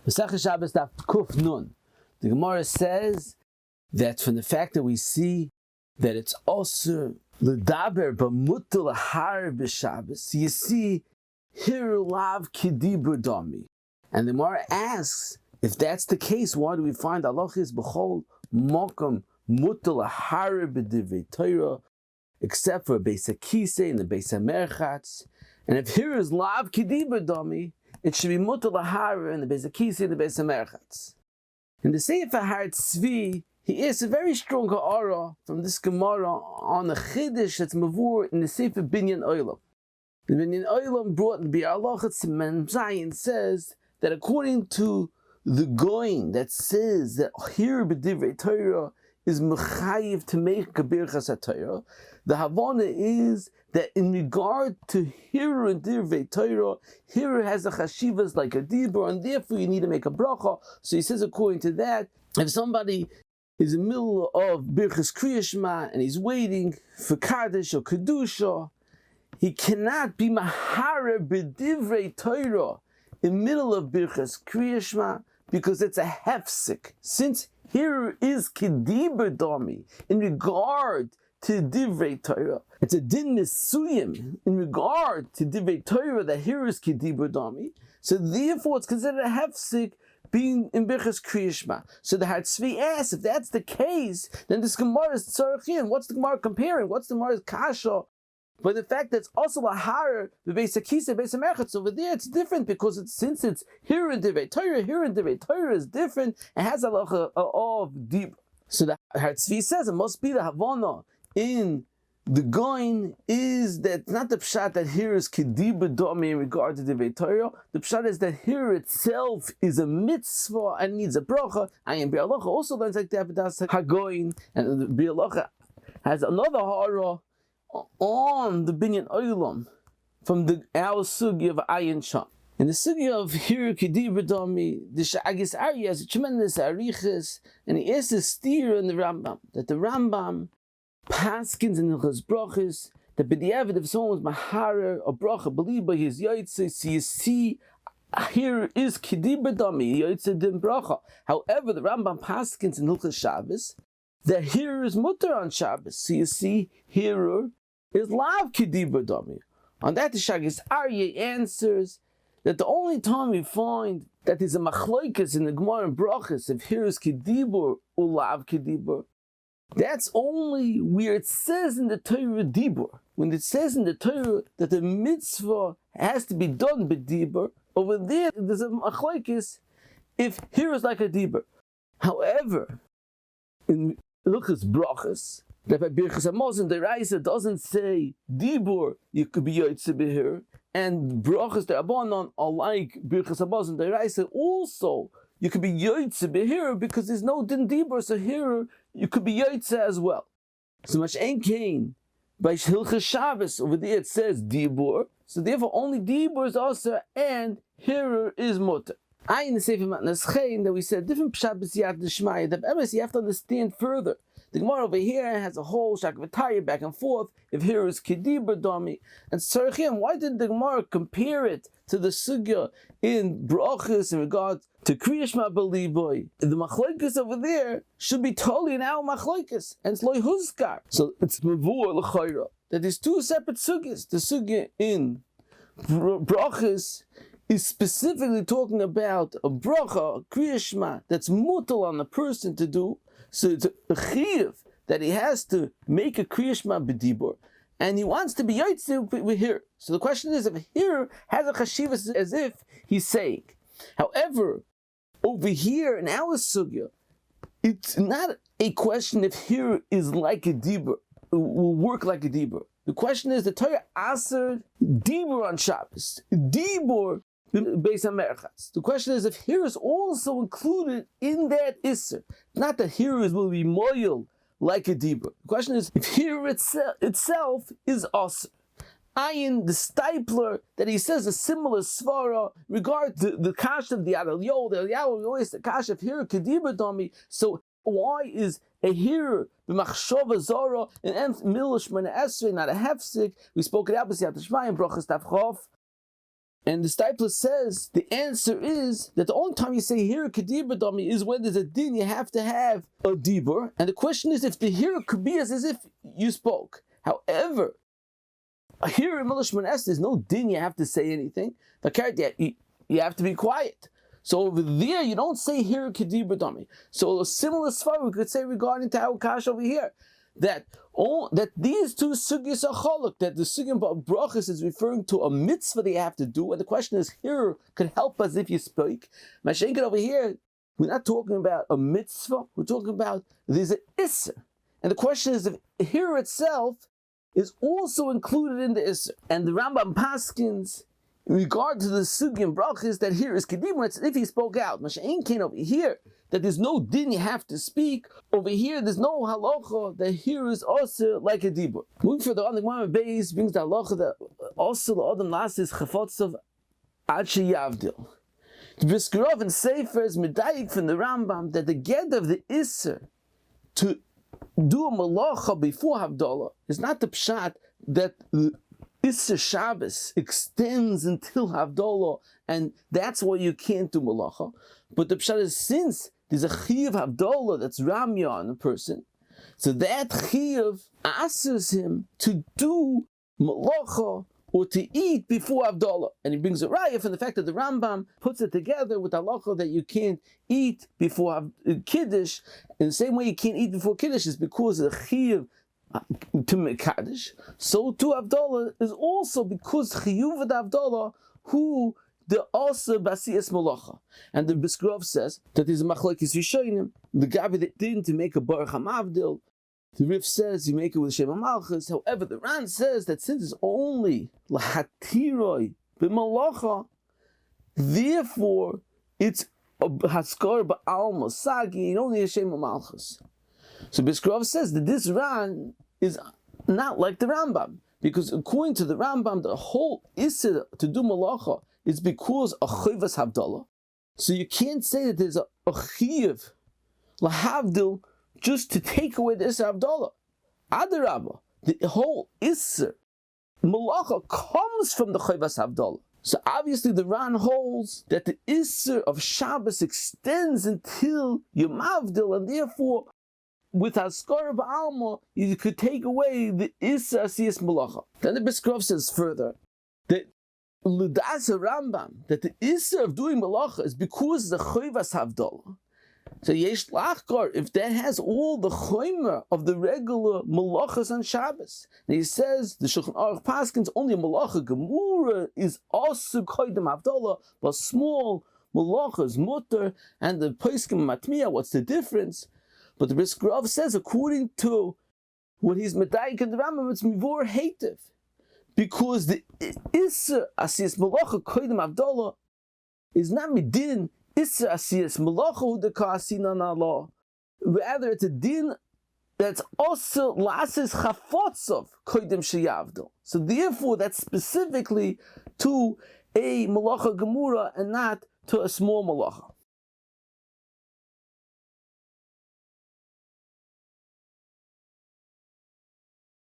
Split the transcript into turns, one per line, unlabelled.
Masechah Shabbos Daf Kuf Nun. The Gemara says that from the fact that we see that it's also l'daber b'mutal har b'Shabbos, you see Hirhur lav kidibur dami. And the Gemara asks, if that's the case, why do we find halachis b'chol mokum mutal har b'divrei Torah, except for Beis HaKisei and the Beis HaMerchatz? And if Hirhur is lav kidibur dami, it should be mutal lahara in the Beis HaKisei and the Beis HaMerchatz. In the Sefer Har Tzvi, he is a very strong ha'ara from this Gemara on a chiddush that's mavur in the Sefer Binyan Olam. The Binyan Olam brought in Bi'ar Lochatz Mem Zayin says that according to the Goin that says that Hirhur b'divrei Torah is mechayiv to make birchas HaTorah, the Havana is that in regard to Hirhur and divrei Torah, Hirhur has a chashivas like a kidibur, and therefore you need to make a bracha. So he says, according to that, if somebody is in the middle of birchas Kriya Shema and he's waiting for Kaddish or Kedusha, he cannot be maharer b'divrei Torah in the middle of birchas Kriya Shema because it's a hefsek. Since Hirhur is kidibur dami in regard to divrei Torah, it's a din nisuyim in regard to divrei Torah that Hirhur is kidibur dami. So therefore, it's considered a hefsek being in birchas Kriya Shema. So the Har Tzvi asks, if that's the case, then this Gemara is tzarachin. What's the Gemara comparing? What's the Gemara's kasha? But the fact that it's also lahar the Beis HaKisei, Beis HaMerchatz over there, it's different because since it's Hirhur and divrei Torah, Hirhur and divrei Torah is different and has a halacha of deep. So the Har Tzvi says it must be the Havana in the Goin is that not the pshat that Hirhur is kidibur dami in regard to divrei Torah. The pshat is that Hirhur itself is a mitzvah and needs a bracha. And Bi'ar Lochatz also learns like that, but that's Hagoin, and the Bi'ar Lochatz has another hara on the Binyan Olam from our sugi of Ayin Sham. In the sugi of Hirhur kidibur dami, the Sha'agis Ari has a tremendous arichas, and he asks a steer in the Rambam that the Rambam paskins in his brachas that b'diavad if someone was maharer or bracha believe by his yaitze, so you see Hirhur is kidibur dami yaitze din bracha. However, the Rambam paskins in Hilchos Shabbos that Hirhur is mutter on Shabbos, so you see Hirhur is lav kidibur dami. On that, the Shagis Aryeh answers that the only time we find that there's a machloikas in the Gemara and brachas if Hirhur is kidibur or lav kidibur, that's only where it says in the Torah dibur. When it says in the Torah that the mitzvah has to be done b'dibur, over there there's a machlokes if Hirhur is like a dibur. However, in Luchas brachas, that by birchas hamazon the Raisa doesn't say dibur you could be yotzei b'Hirhur, and brachas the Rabbanon are like birchas hamazon the Raisa also you could be yotzei b'Hirhur because there's no din dibur, so Hirhur you could be yotzei as well. So much ain't kain by Hilchos Shabbos over there it says dibur, so therefore only dibur is also and Hirhur is mutter. I in the Sefer Matnas Chaim that we said different pshat b'siyat d'shmaya that emes you have to understand further. The Gemara over here has a whole shakavataya back and forth if Hirhur is kidibur dami and tzarechim. Why did the Gemara compare it to the sugya in brachas in regard to Kriya Shema b'liboy? The machlokes over there should be totally in our machlokes and it's loy huzkar. So it's mavur l'chayra that there's two separate sugyas. The sugya in brachas is specifically talking about a bracha, a Kriya Shema, that's mutal on the person to do. So it's a chiyuv that he has to make a Kriya Shema b'dibur, and he wants to be yotzei with Hirhur. So the question is, if Hirhur has a chashivas as if he's saying. However, over here in our sugya, it's not a question if Hirhur is like a dibur, will work like a dibur. The question is, the Torah aser dibur on Shabbos, dibur Beis HaMerchatz. The question is if Hirhur is also included in that Isser. Not that Hirhur will be moyal like a dibur. The question is if Hirhur itself is Asr. Ayin, the stipler, that he says a similar svara regard to the kash of the Adal the Adal always the kash of Hirhur kidibur dami. So why is a Hirhur b'machshava zara and milish mana esrei not a hefsek? We spoke it out b'siyat shmayim brachas tavchof. And the Stipler says the answer is that the only time you say Hirhur kidibur dummy is when there's a din, you have to have a dibur. And the question is if the Hirhur could be as if you spoke. However, here in Melachah there's no din, you have to say anything. You have to be quiet. So over there, you don't say Hirhur kidibur dummy. So a similar svar we could say regarding to our kash over here, that these two sugyas are cholok, that the sugya of brachas is referring to a mitzvah that you have to do, and the question is, Hirhur could help us if you speak. Mashenkin over here, we're not talking about a mitzvah, we're talking about there's an isser. And the question is if Hirhur itself is also included in the isser. And the Rambam paskins, in regard to the sugya and brachas, that here is kidibur, it's if he spoke out. Mashenkin over here, that there's no din you have to speak. Over here, there's no halacha that here is also like a dibur. Moving further on, the Gemara Beis brings the halacha that also the adam las is chafotzav ad sheyavdil. The Briskerov and Sefer is medayik from the Rambam that the get of the isser to do a melachah before havdalah is not the pshat that the isser Shabbos extends until havdalah, and that's why you can't do melachah. But the pshat is, since there's a chiyuv havdalah that's ramya on a person, so that chiyuv asks him to do melachah or to eat before havdalah. And he brings a raya from the fact that the Rambam puts it together with halacha that you can't eat before kiddush. In the same way you can't eat before kiddush is because of the chiyuv to mekadosh. So too havdalah is also because chiyuv of havdalah who the also basiyas malacha. And the Biskrov says that there's a machlokes rishonim, the gabi that didn't to make a baruch hamavdil. The Rif says you make it with Shem HaMalchus. However, the Ran says that since it's only lahatiroi b'malacha, therefore it's a haskar ba'al masagi, you don't need a Shem HaMalchus. So Biskrov says that this Ran is not like the Rambam, because according to the Rambam, the whole issur to do malacha is because of chayvas havdalah. So you can't say that there's a chiyuv lahavdil just to take away the issur havdalah. Adarabah, the whole issur malacha comes from the chayvas havdalah. So obviously the Ran holds that the issur of Shabbos extends until Yom Havdil, and therefore with Haskara Ba'alma you could take away the issur asiyas malacha. Then the Biskrov says further that Ludas Rambam, that the issur of doing malacha is because the chayvas havdalah. So yesh lachkar, if that has all the choymer of the regular melachas on Shabbos. And he says the Shulchan Aruch paskins only a melacha gemura is also koydem havdalah, but small melachas mutter, and the poskim matmiya, what's the difference? But the Biskrov says according to what he's medayik in the Rambam, it's mivor hativ, because the issur asiyas melacha koydem havdalah is not midin issur asiyas melacha hu dekasinan Allah. Rather, it's a din that's also lasis chafotzov koydem sheyavdil. So therefore, that's specifically to a melacha gemura and not to a small melacha.